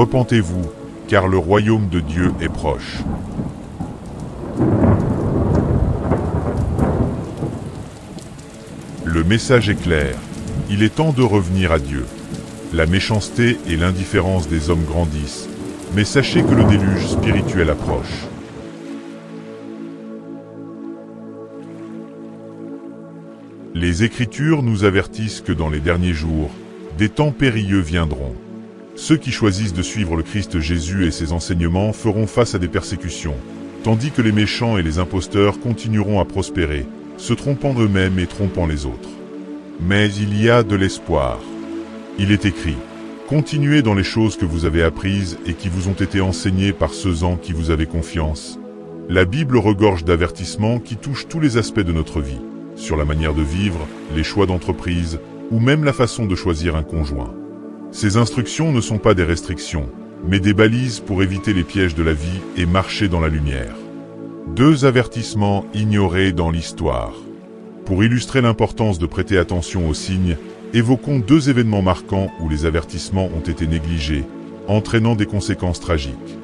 repentez-vous, car le royaume de Dieu est proche. Le message est clair. Il est temps de revenir à Dieu. La méchanceté et l'indifférence des hommes grandissent, mais sachez que le déluge spirituel approche. Les Écritures nous avertissent que dans les derniers jours, des temps périlleux viendront. Ceux qui choisissent de suivre le Christ Jésus et ses enseignements feront face à des persécutions, tandis que les méchants et les imposteurs continueront à prospérer, se trompant eux-mêmes et trompant les autres. Mais il y a de l'espoir. Il est écrit, « Continuez dans les choses que vous avez apprises et qui vous ont été enseignées par ceux en qui vous avez confiance. » La Bible regorge d'avertissements qui touchent tous les aspects de notre vie, sur la manière de vivre, les choix d'entreprise, ou même la façon de choisir un conjoint. Ces instructions ne sont pas des restrictions, mais des balises pour éviter les pièges de la vie et marcher dans la lumière. 2 avertissements ignorés dans l'histoire. Pour illustrer l'importance de prêter attention aux signes, évoquons 2 événements marquants où les avertissements ont été négligés, entraînant des conséquences tragiques.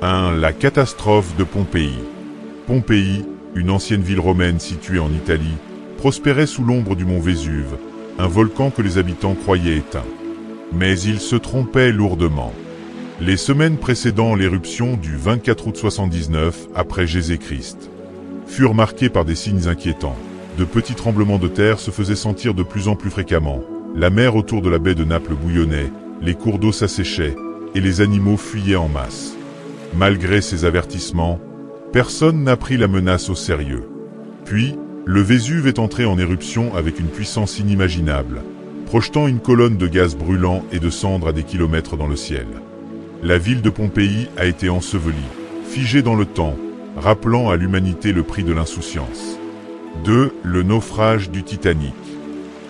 1. La catastrophe de Pompéi. Pompéi, une ancienne ville romaine située en Italie, prospérait sous l'ombre du mont Vésuve, un volcan que les habitants croyaient éteint. Mais ils se trompaient lourdement. Les semaines précédant l'éruption du 24 août 79 après Jésus-Christ furent marquées par des signes inquiétants. De petits tremblements de terre se faisaient sentir de plus en plus fréquemment. La mer autour de la baie de Naples bouillonnait, les cours d'eau s'asséchaient, et les animaux fuyaient en masse. Malgré ces avertissements, personne n'a pris la menace au sérieux. Puis, le Vésuve est entré en éruption avec une puissance inimaginable, projetant une colonne de gaz brûlant et de cendres à des kilomètres dans le ciel. La ville de Pompéi a été ensevelie, figée dans le temps, rappelant à l'humanité le prix de l'insouciance. 2. Le naufrage du Titanic.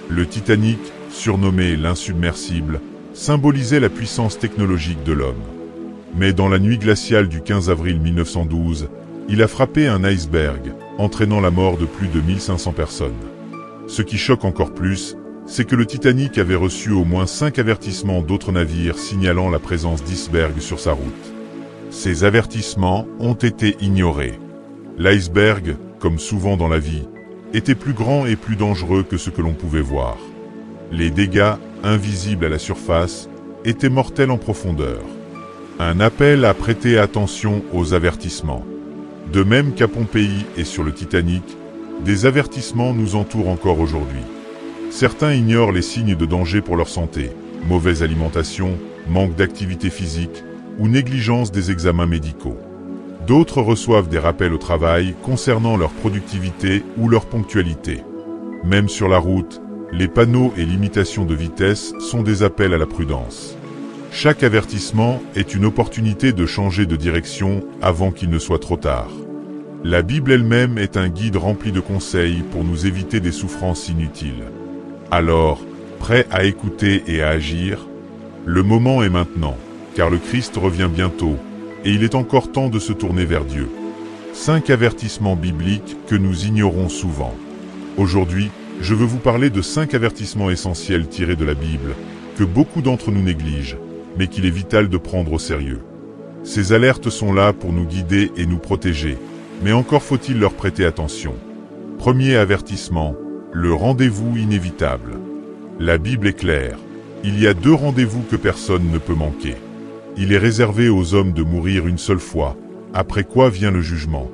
Le Titanic, surnommé l'insubmersible, symbolisait la puissance technologique de l'homme. Mais dans la nuit glaciale du 15 avril 1912, il a frappé un iceberg, entraînant la mort de plus de 1500 personnes. Ce qui choque encore plus, c'est que le Titanic avait reçu au moins 5 avertissements d'autres navires signalant la présence d'icebergs sur sa route. Ces avertissements ont été ignorés. L'iceberg, comme souvent dans la vie, était plus grand et plus dangereux que ce que l'on pouvait voir. Les dégâts, invisibles à la surface, étaient mortels en profondeur. Un appel à prêter attention aux avertissements. De même qu'à Pompéi et sur le Titanic, des avertissements nous entourent encore aujourd'hui. Certains ignorent les signes de danger pour leur santé, mauvaise alimentation, manque d'activité physique ou négligence des examens médicaux. D'autres reçoivent des rappels au travail concernant leur productivité ou leur ponctualité. Même sur la route, les panneaux et limitations de vitesse sont des appels à la prudence. Chaque avertissement est une opportunité de changer de direction avant qu'il ne soit trop tard. La Bible elle-même est un guide rempli de conseils pour nous éviter des souffrances inutiles. Alors, prêt à écouter et à agir? Le moment est maintenant, car le Christ revient bientôt, et il est encore temps de se tourner vers Dieu. 5 avertissements bibliques que nous ignorons souvent. Aujourd'hui, je veux vous parler de 5 avertissements essentiels tirés de la Bible, que beaucoup d'entre nous négligent, mais qu'il est vital de prendre au sérieux. Ces alertes sont là pour nous guider et nous protéger, mais encore faut-il leur prêter attention. Premier avertissement, le rendez-vous inévitable. La Bible est claire, il y a 2 rendez-vous que personne ne peut manquer. Il est réservé aux hommes de mourir une seule fois, après quoi vient le jugement.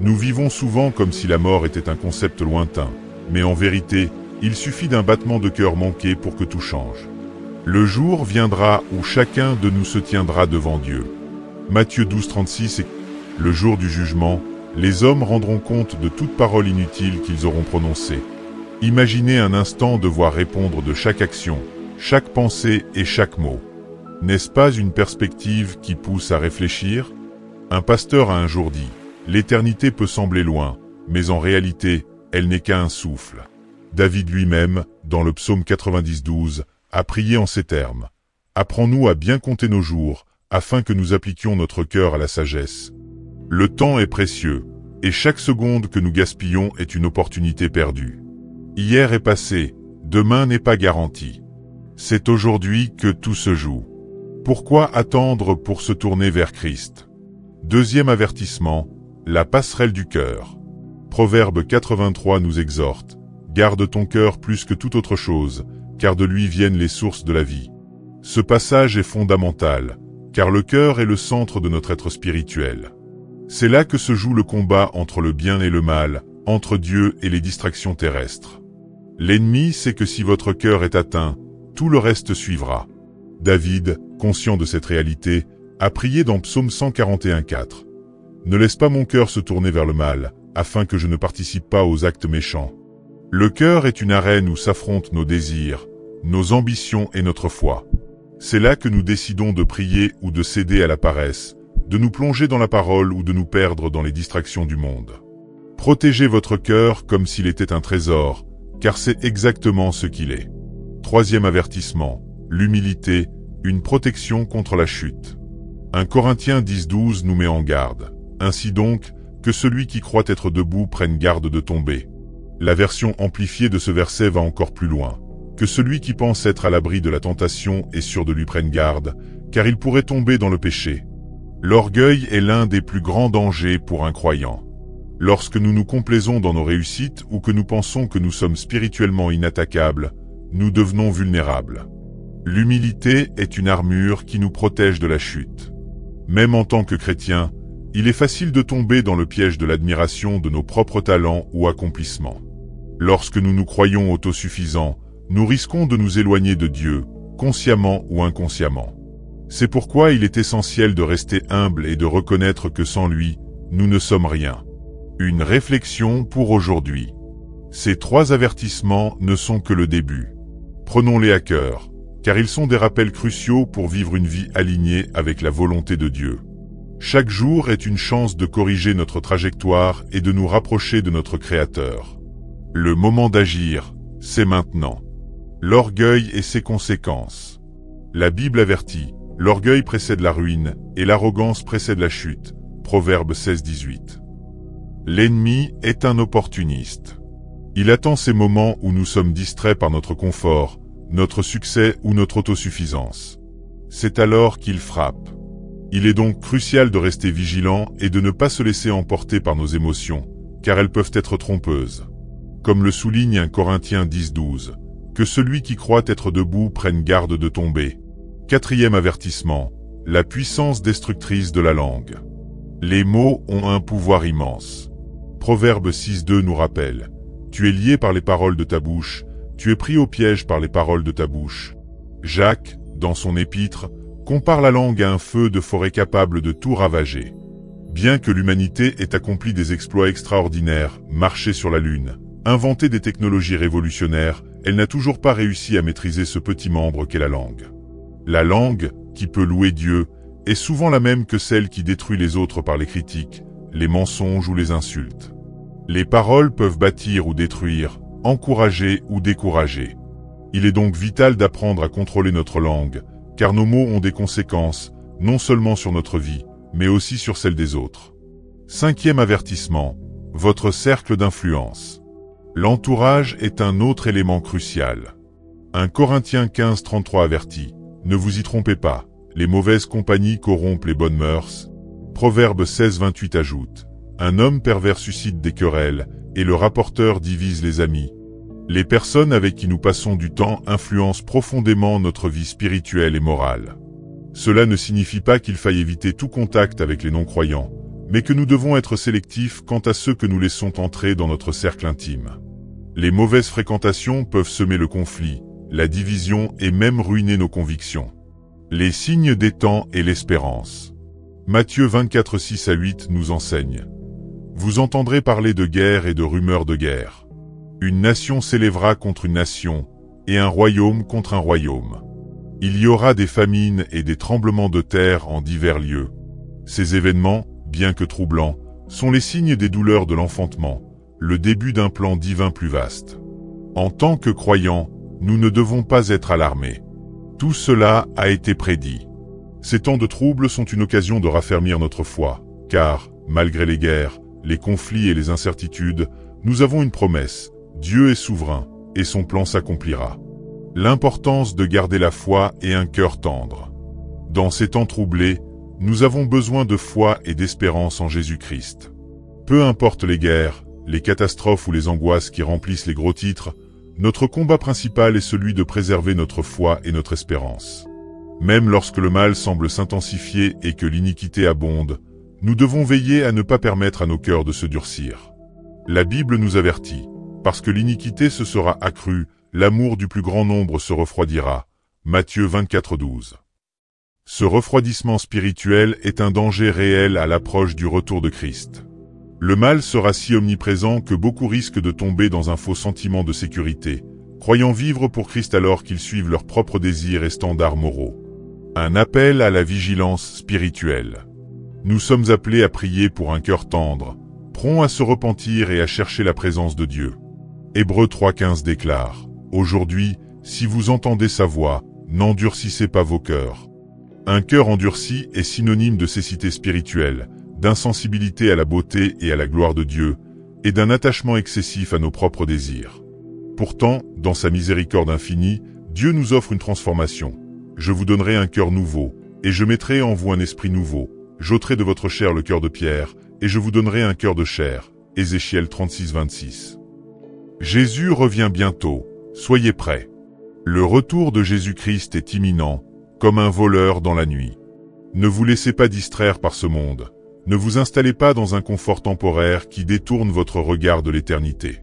Nous vivons souvent comme si la mort était un concept lointain, mais en vérité, il suffit d'un battement de cœur manqué pour que tout change. Le jour viendra où chacun de nous se tiendra devant Dieu. Matthieu 12:36 « Le jour du jugement, les hommes rendront compte de toute parole inutile qu'ils auront prononcée. » Imaginez un instant devoir répondre de chaque action, chaque pensée et chaque mot. N'est-ce pas une perspective qui pousse à réfléchir? Un pasteur a un jour dit « L'éternité peut sembler loin, mais en réalité, elle n'est qu'à un souffle. » David lui-même, dans le psaume 90:12, a prié en ces termes. « Apprends-nous à bien compter nos jours, afin que nous appliquions notre cœur à la sagesse. » Le temps est précieux, et chaque seconde que nous gaspillons est une opportunité perdue. Hier est passé, demain n'est pas garanti. C'est aujourd'hui que tout se joue. Pourquoi attendre pour se tourner vers Christ? Deuxième avertissement, la passerelle du cœur. Proverbe 83 nous exhorte: garde ton cœur plus que toute autre chose, car de lui viennent les sources de la vie. Ce passage est fondamental, car le cœur est le centre de notre être spirituel. C'est là que se joue le combat entre le bien et le mal, entre Dieu et les distractions terrestres. L'ennemi sait que si votre cœur est atteint, tout le reste suivra. David, conscient de cette réalité, a prié dans Psaume 141:4. Ne laisse pas mon cœur se tourner vers le mal, afin que je ne participe pas aux actes méchants. Le cœur est une arène où s'affrontent nos désirs, nos ambitions et notre foi. C'est là que nous décidons de prier ou de céder à la paresse, de nous plonger dans la parole ou de nous perdre dans les distractions du monde. Protégez votre cœur comme s'il était un trésor, car c'est exactement ce qu'il est. Troisième avertissement, l'humilité, une protection contre la chute. 1 Corinthiens 10:12 nous met en garde. Ainsi donc, que celui qui croit être debout prenne garde de tomber. La version amplifiée de ce verset va encore plus loin. Que celui qui pense être à l'abri de la tentation est sûr de lui prenne garde, car il pourrait tomber dans le péché. L'orgueil est l'un des plus grands dangers pour un croyant. Lorsque nous nous complaisons dans nos réussites ou que nous pensons que nous sommes spirituellement inattaquables, nous devenons vulnérables. L'humilité est une armure qui nous protège de la chute. Même en tant que chrétien, il est facile de tomber dans le piège de l'admiration de nos propres talents ou accomplissements. Lorsque nous nous croyons autosuffisants, nous risquons de nous éloigner de Dieu, consciemment ou inconsciemment. C'est pourquoi il est essentiel de rester humble et de reconnaître que sans lui, nous ne sommes rien. Une réflexion pour aujourd'hui. Ces 3 avertissements ne sont que le début. Prenons-les à cœur, car ils sont des rappels cruciaux pour vivre une vie alignée avec la volonté de Dieu. Chaque jour est une chance de corriger notre trajectoire et de nous rapprocher de notre Créateur. Le moment d'agir, c'est maintenant. L'orgueil et ses conséquences. La Bible avertit, l'orgueil précède la ruine et l'arrogance précède la chute. Proverbe 16:18. L'ennemi est un opportuniste. Il attend ces moments où nous sommes distraits par notre confort, notre succès ou notre autosuffisance. C'est alors qu'il frappe. Il est donc crucial de rester vigilant et de ne pas se laisser emporter par nos émotions, car elles peuvent être trompeuses. Comme le souligne 1 Corinthiens 10:12, que celui qui croit être debout prenne garde de tomber. Quatrième avertissement, la puissance destructrice de la langue. Les mots ont un pouvoir immense. Proverbe 6:2 nous rappelle, tu es lié par les paroles de ta bouche, tu es pris au piège par les paroles de ta bouche. Jacques, dans son épître, compare la langue à un feu de forêt capable de tout ravager. Bien que l'humanité ait accompli des exploits extraordinaires, marché sur la Lune, inventé des technologies révolutionnaires, elle n'a toujours pas réussi à maîtriser ce petit membre qu'est la langue. La langue, qui peut louer Dieu, est souvent la même que celle qui détruit les autres par les critiques, les mensonges ou les insultes. Les paroles peuvent bâtir ou détruire, encourager ou décourager. Il est donc vital d'apprendre à contrôler notre langue, car nos mots ont des conséquences, non seulement sur notre vie, mais aussi sur celle des autres. Cinquième avertissement, votre cercle d'influence. L'entourage est un autre élément crucial. 1 Corinthiens 15:33 avertit, ne vous y trompez pas, les mauvaises compagnies corrompent les bonnes mœurs. Proverbe 16:28 ajoute, un homme pervers suscite des querelles, et le rapporteur divise les amis. Les personnes avec qui nous passons du temps influencent profondément notre vie spirituelle et morale. Cela ne signifie pas qu'il faille éviter tout contact avec les non-croyants, mais que nous devons être sélectifs quant à ceux que nous laissons entrer dans notre cercle intime. Les mauvaises fréquentations peuvent semer le conflit, la division et même ruiner nos convictions. Les signes des temps et l'espérance. Matthieu 24:6-8 nous enseigne. Vous entendrez parler de guerre et de rumeurs de guerre. Une nation s'élèvera contre une nation, et un royaume contre un royaume. Il y aura des famines et des tremblements de terre en divers lieux. Ces événements, bien que troublants, sont les signes des douleurs de l'enfantement, le début d'un plan divin plus vaste. En tant que croyants, nous ne devons pas être alarmés. Tout cela a été prédit. Ces temps de troubles sont une occasion de raffermir notre foi, car, malgré les guerres, les conflits et les incertitudes, nous avons une promesse. Dieu est souverain, et son plan s'accomplira. L'importance de garder la foi et un cœur tendre. Dans ces temps troublés, nous avons besoin de foi et d'espérance en Jésus-Christ. Peu importe les guerres, les catastrophes ou les angoisses qui remplissent les gros titres, notre combat principal est celui de préserver notre foi et notre espérance. Même lorsque le mal semble s'intensifier et que l'iniquité abonde, nous devons veiller à ne pas permettre à nos cœurs de se durcir. La Bible nous avertit, parce que l'iniquité se sera accrue, l'amour du plus grand nombre se refroidira. Matthieu 24:12. Ce refroidissement spirituel est un danger réel à l'approche du retour de Christ. Le mal sera si omniprésent que beaucoup risquent de tomber dans un faux sentiment de sécurité, croyant vivre pour Christ alors qu'ils suivent leurs propres désirs et standards moraux. Un appel à la vigilance spirituelle. Nous sommes appelés à prier pour un cœur tendre, prompt à se repentir et à chercher la présence de Dieu. Hébreux 3:15 déclare « Aujourd'hui, si vous entendez sa voix, n'endurcissez pas vos cœurs. » Un cœur endurci est synonyme de cécité spirituelle, d'insensibilité à la beauté et à la gloire de Dieu, et d'un attachement excessif à nos propres désirs. Pourtant, dans sa miséricorde infinie, Dieu nous offre une transformation. « Je vous donnerai un cœur nouveau, et je mettrai en vous un esprit nouveau. J'ôterai de votre chair le cœur de pierre, et je vous donnerai un cœur de chair. » Ézéchiel 36:26. Jésus revient bientôt, soyez prêts. Le retour de Jésus-Christ est imminent, comme un voleur dans la nuit. Ne vous laissez pas distraire par ce monde. Ne vous installez pas dans un confort temporaire qui détourne votre regard de l'éternité.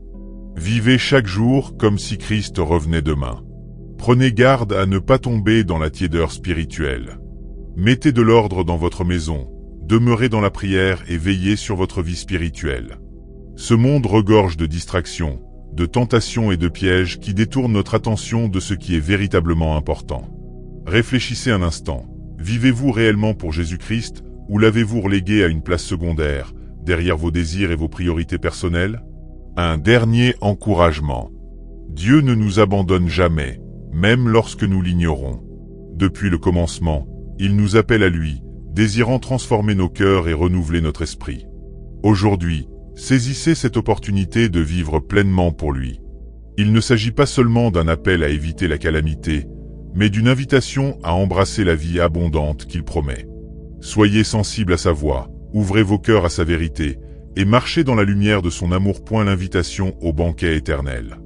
Vivez chaque jour comme si Christ revenait demain. Prenez garde à ne pas tomber dans la tiédeur spirituelle. Mettez de l'ordre dans votre maison, demeurez dans la prière et veillez sur votre vie spirituelle. Ce monde regorge de distractions, de tentations et de pièges qui détournent notre attention de ce qui est véritablement important. Réfléchissez un instant. Vivez-vous réellement pour Jésus-Christ ou l'avez-vous relégué à une place secondaire, derrière vos désirs et vos priorités personnelles? Un dernier encouragement. Dieu ne nous abandonne jamais, même lorsque nous l'ignorons. Depuis le commencement, il nous appelle à lui, désirant transformer nos cœurs et renouveler notre esprit. Aujourd'hui, saisissez cette opportunité de vivre pleinement pour lui. Il ne s'agit pas seulement d'un appel à éviter la calamité, mais d'une invitation à embrasser la vie abondante qu'il promet. Soyez sensibles à sa voix, ouvrez vos cœurs à sa vérité, et marchez dans la lumière de son amour. L'invitation au banquet éternel.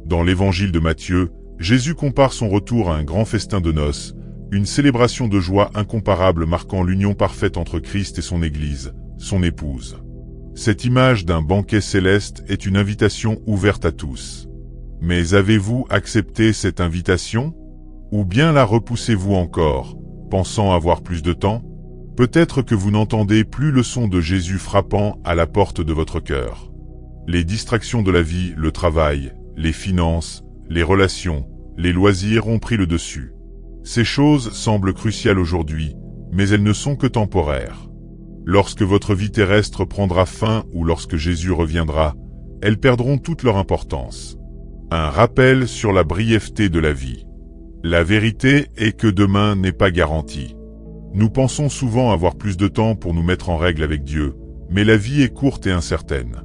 Dans l'évangile de Matthieu, Jésus compare son retour à un grand festin de noces, une célébration de joie incomparable marquant l'union parfaite entre Christ et son Église, son épouse. Cette image d'un banquet céleste est une invitation ouverte à tous. Mais avez-vous accepté cette invitation? Ou bien la repoussez-vous encore, pensant avoir plus de temps? Peut-être que vous n'entendez plus le son de Jésus frappant à la porte de votre cœur. Les distractions de la vie, le travail, les finances, les relations, les loisirs ont pris le dessus. Ces choses semblent cruciales aujourd'hui, mais elles ne sont que temporaires. Lorsque votre vie terrestre prendra fin ou lorsque Jésus reviendra, elles perdront toute leur importance. Un rappel sur la brièveté de la vie. La vérité est que demain n'est pas garanti. Nous pensons souvent avoir plus de temps pour nous mettre en règle avec Dieu, mais la vie est courte et incertaine.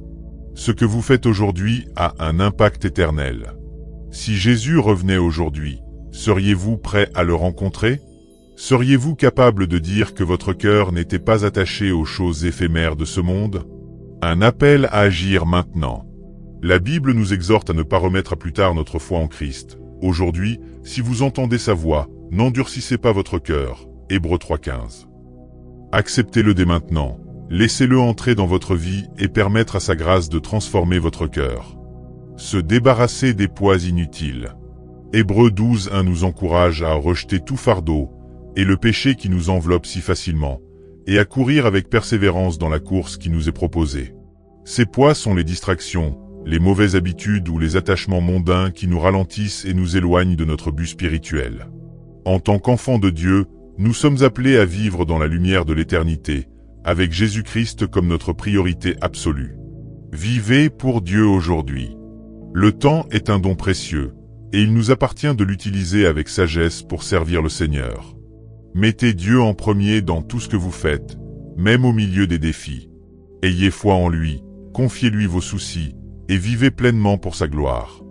Ce que vous faites aujourd'hui a un impact éternel. Si Jésus revenait aujourd'hui, seriez-vous prêt à le rencontrer? Seriez-vous capable de dire que votre cœur n'était pas attaché aux choses éphémères de ce monde? Un appel à agir maintenant. La Bible nous exhorte à ne pas remettre à plus tard notre foi en Christ. Aujourd'hui, si vous entendez sa voix, n'endurcissez pas votre cœur. Hébreux 3:15. Acceptez-le dès maintenant. Laissez-le entrer dans votre vie et permettre à sa grâce de transformer votre cœur. Se débarrasser des poids inutiles. Hébreux 12:1 nous encourage à rejeter tout fardeau et le péché qui nous enveloppe si facilement, et à courir avec persévérance dans la course qui nous est proposée. Ces poids sont les distractions, les mauvaises habitudes ou les attachements mondains qui nous ralentissent et nous éloignent de notre but spirituel. En tant qu'enfants de Dieu, nous sommes appelés à vivre dans la lumière de l'éternité, avec Jésus-Christ comme notre priorité absolue. Vivez pour Dieu aujourd'hui. Le temps est un don précieux, et il nous appartient de l'utiliser avec sagesse pour servir le Seigneur. Mettez Dieu en premier dans tout ce que vous faites, même au milieu des défis. Ayez foi en lui, confiez-lui vos soucis, et vivez pleinement pour sa gloire.